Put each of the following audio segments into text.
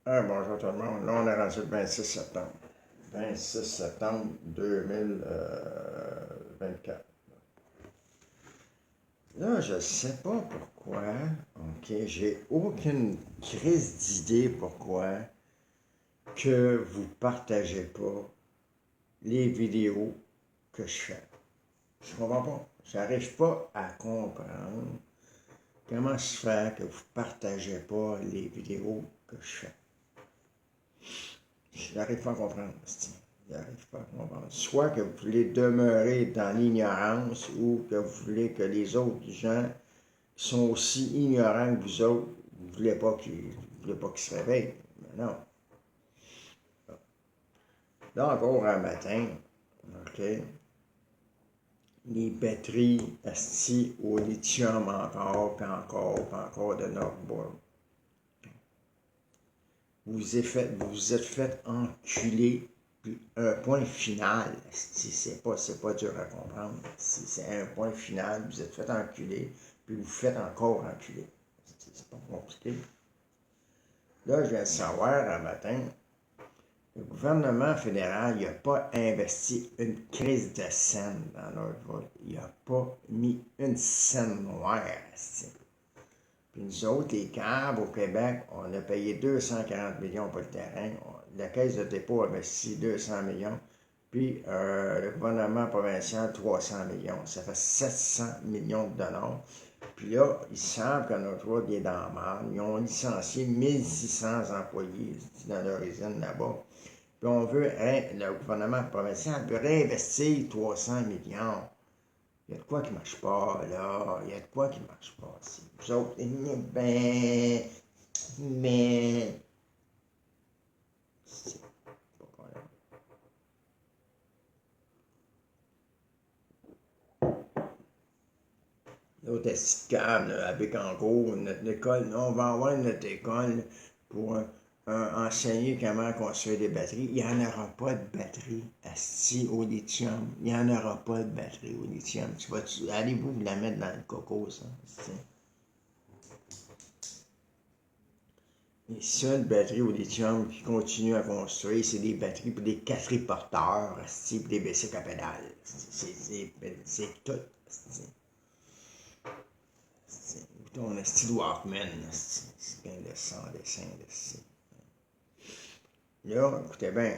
Bonjour tout le monde. Là, on est rendu le 26 septembre. 26 septembre 2024. Là, je ne sais pas pourquoi. OK, j'ai aucune crise d'idée pourquoi que vous ne partagez pas les vidéos que je fais. Je comprends pas. J'arrive pas à comprendre comment se fait que vous ne partagez pas les vidéos que je fais. J'arrive pas à comprendre. J'arrive pas à comprendre. Soit que vous voulez demeurer dans l'ignorance ou que vous voulez que les autres gens qui sont aussi ignorants que vous autres, vous ne voulez pas qu'ils se réveillent. Mais non. Là encore un matin, OK, les batteries assis au lithium encore, puis encore, puis encore de Northboard. Vous êtes fait enculer, puis un point final. C'est pas dur à comprendre. C'est un point final, vous êtes fait enculer, puis vous faites encore enculer. C'est pas compliqué. Là, je viens de savoir un matin, le gouvernement fédéral n'a pas investi une crise de scène dans notre vote. Il n'a pas mis une scène noire. Puis nous autres, les câbles au Québec, on a payé 240 millions pour le terrain. La Caisse de dépôt a investi 200 millions. Puis le gouvernement provincial, 300 millions. Ça fait 700 millions de dollars. Puis là, il semble que notre route est dans la merde. Ils ont licencié 1600 employés dans leur usine là-bas. Puis le gouvernement provincial veut réinvestir 300 millions. Il y a de quoi qui ne marche pas, là. Il y a de quoi qui ne marche pas. Si vous autres, mais, c'est pas grave. L'autre esticable, à Bécancour, notre école, on va avoir notre école pour enseigner comment construire des batteries. Il n'y en aura pas de batterie assis au lithium. Il n'y en aura pas de batterie au lithium. Allez-vous la mettre dans le coco, ça? Les seules batteries au lithium qui continuent à construire, c'est des batteries pour des quadriporteurs, pour des bicycles à pédales. C'est tout. Ton style Walkman, c'est plein de sang, dessin, Là, écoutez bien,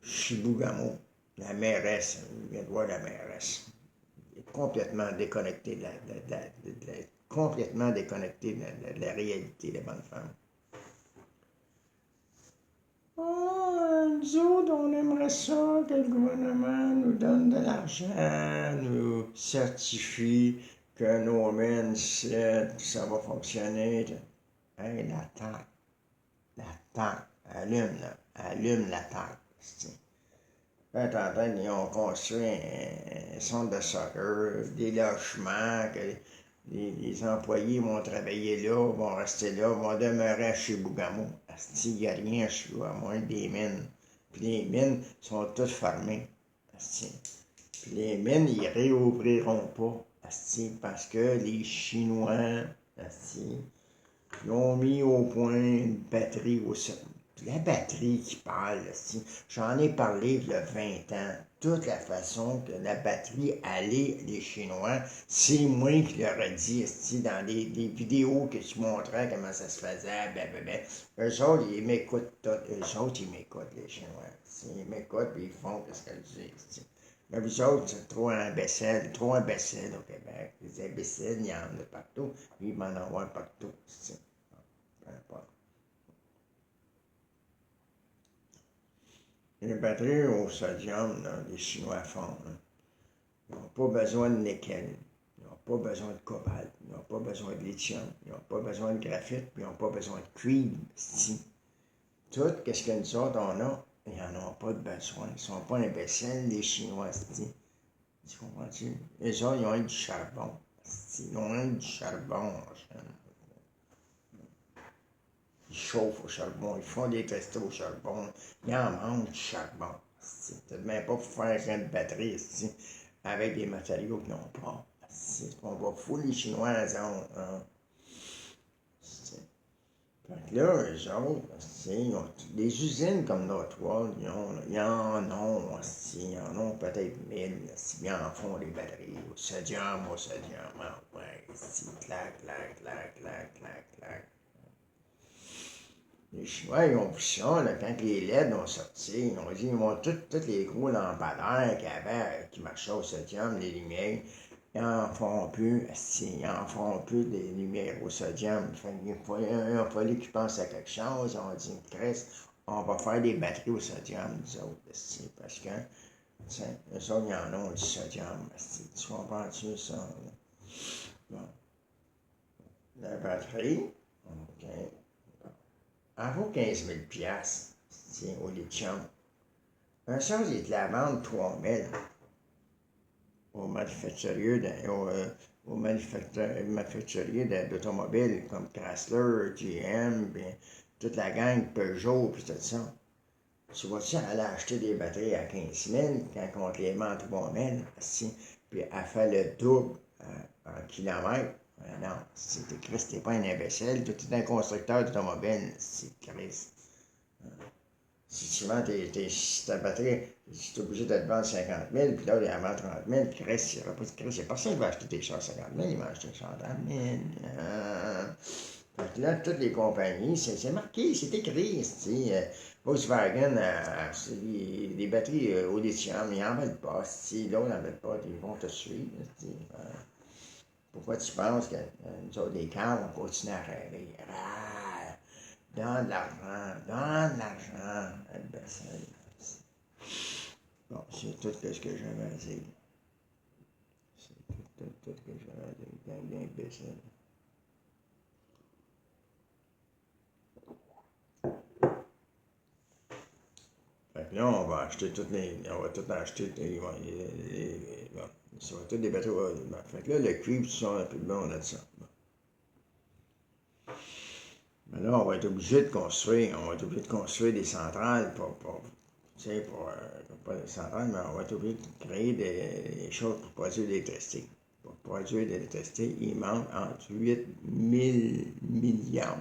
Chibougamau, la mairesse, je viens de voir la mairesse, est complètement déconnectée complètement déconnectée de la réalité des bonnes femmes. Nous autres, on aimerait ça que le gouvernement nous donne de l'argent, nous certifie que nos mines, ça va fonctionner. Hey, la tente, allume la tente. Ils ont construit un centre de soccer, des logements, que les employés vont travailler là, vont rester là, vont demeurer à Chibougamau. Il n'y a rien à moins des mines. Puis les mines sont toutes fermées. Puis les mines, ils ne réouvriront pas. Parce que les Chinois, ils ont mis au point une batterie au sol. La batterie qui parle, j'en ai parlé il y a 20 ans. Toute la façon que la batterie allait, les Chinois, c'est moi qui leur ai dit, dans des vidéos que je montrais comment ça se faisait, blablabla. Eux autres, ils m'écoutent tout. Eux autres, ils m'écoutent, les Chinois. Ils m'écoutent et ils font ce qu'elles disent. Mais vous autres, c'est trop imbéciles au Québec. Les imbéciles, il y en a partout. Ils m'en envoient partout. Peu importe. Les batteries au sodium, là, les Chinois font, ils n'ont pas besoin de nickel, ils n'ont pas besoin de cobalt, ils n'ont pas besoin de lithium, ils n'ont pas besoin de graphite, puis ils n'ont pas besoin de cuivre. Tout ce que nous autres on a, ils n'en ont pas de besoin. Ils ne sont pas imbéciles, les Chinois. Tu comprends-tu? Les autres, ils ont du charbon. Ils ont du charbon. Ils chauffent au charbon, ils font des testos au charbon, ils en mangent du charbon. C'est même pas pour faire une batterie avec des matériaux qu'ils n'ont pas. On va foutre les Chinois à la zone. que là, eux autres, ils ont des usines comme Northwold, ils en ont, ils en ont peut-être 1000, ils en font des batteries au sodium, ah ouais, clac, clac, clac, clac, clac, clac. Les Chinois, ils ont vu ça, là, quand les LED ont sorti, ils ont dit, ils vont tous les gros lampadaires qu'il y avait, qui marchaient au sodium, les lumières, ils n'en feront plus, ils n'en feront plus des lumières au sodium. Il a fallu qu'ils pensent à quelque chose, on dit, Chris, on va faire des batteries au sodium, nous autres, parce que, eux autres, ils en ont du sodium, tu comprends-tu ça? Bon. La batterie, OK. Elle vaut 15 000 au lithium. Un chose, il te la vendre 3 000 aux manufacturiers d'automobiles comme Chrysler, GM, puis toute la gang Peugeot, puis tout ça. Tu vas-tu aller acheter des batteries à 15 000 quand on te les vend à 3 000, puis elle fait le double en kilomètres? Non, Chris, t'es pas un imbécile, tu es un constructeur d'automobile, c'est Chris. Si tu vends ta batterie, tu es obligé de te vendre 50 000, puis là, il en vend 30 000, puis Chris, il n'y a personne qui va acheter tes chars 50 000, il va acheter 130 000. Fait que là, toutes les compagnies, c'est marqué, c'est écrit, Volkswagen, les batteries au lithium, ils n'en veulent pas, l'autre n'en veut pas, ils vont te suivre. Pourquoi tu penses que nous autres, les camps, on continue à rêver? Donne de l'argent, imbécile. Bon, c'est tout ce que j'avais à dire. C'est tout ce que j'avais à dire, gang d'imbéciles. Fait que là, on va acheter toutes les. On va tout acheter. Ça va tout des bateaux. Fait que là, le cuivre, tout ça, un peu de bon, on a de ça. Mais là, on va être obligé de construire des centrales pas des centrales, mais on va être obligé de créer des choses pour produire de l'électricité. Pour produire de l'électricité, il manque entre 8 000 millions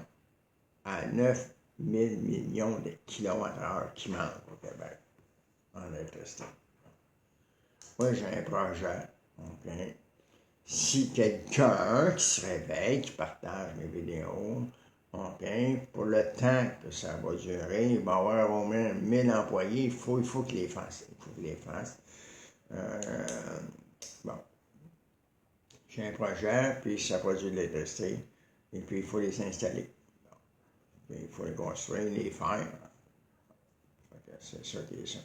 à 9 000 millions de kilowattheures qui manquent au Québec en électricité. Moi, j'ai un projet, OK? Si quelqu'un qui se réveille, qui partage mes vidéos, OK, pour le temps que ça va durer, il va y avoir au moins 1000 employés, il faut qu'il les fasse. Bon. J'ai un projet, puis ça produit de l'électricité, et puis il faut les installer. Bon. Puis il faut les construire, les faire. C'est ça qui est ça.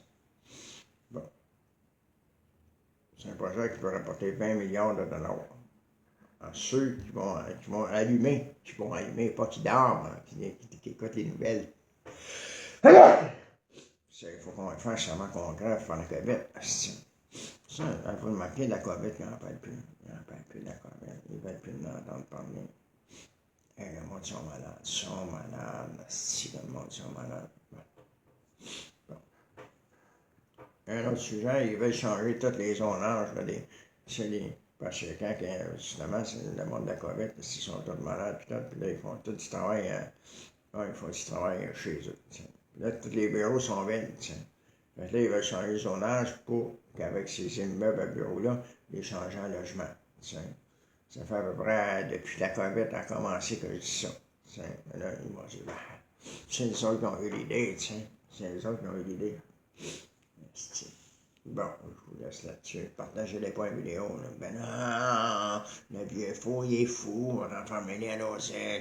Bon. C'est un projet qui peut rapporter 20 milliards de dollars. Alors, ceux qui vont allumer, pas qui dorment, qui écoutent les nouvelles. Il faut qu'on fasse avant qu'on grève pour la COVID. Ça, vous remarquez, la COVID, il n'en parle plus. Il n'en parle plus de la COVID. Ils ne veulent plus l'entendre parler. Le monde sont malades. Si le monde sont malades. Bon. Un autre sujet, ils veulent changer tous les zonages. Parce que quand, justement, c'est le monde de la COVID, ils sont tous malades, puis là, ils font tout du travail, ils font du travail chez eux. T'sais. Là, tous les bureaux sont vides. Fait que là, ils veulent changer le zonage pour qu'avec ces immeubles à bureaux-là, les changer en logement. T'sais. Ça fait à peu près, depuis que la COVID a commencé que je dis ça. Là, ils m'ont dit, c'est les autres qui ont eu l'idée, c'est les autres qui ont eu l'idée. Bon, je vous laisse là-dessus. Partagez les points vidéo. Là. Ben non, le vieux fou, il est fou, on va enfermer les à l'océan.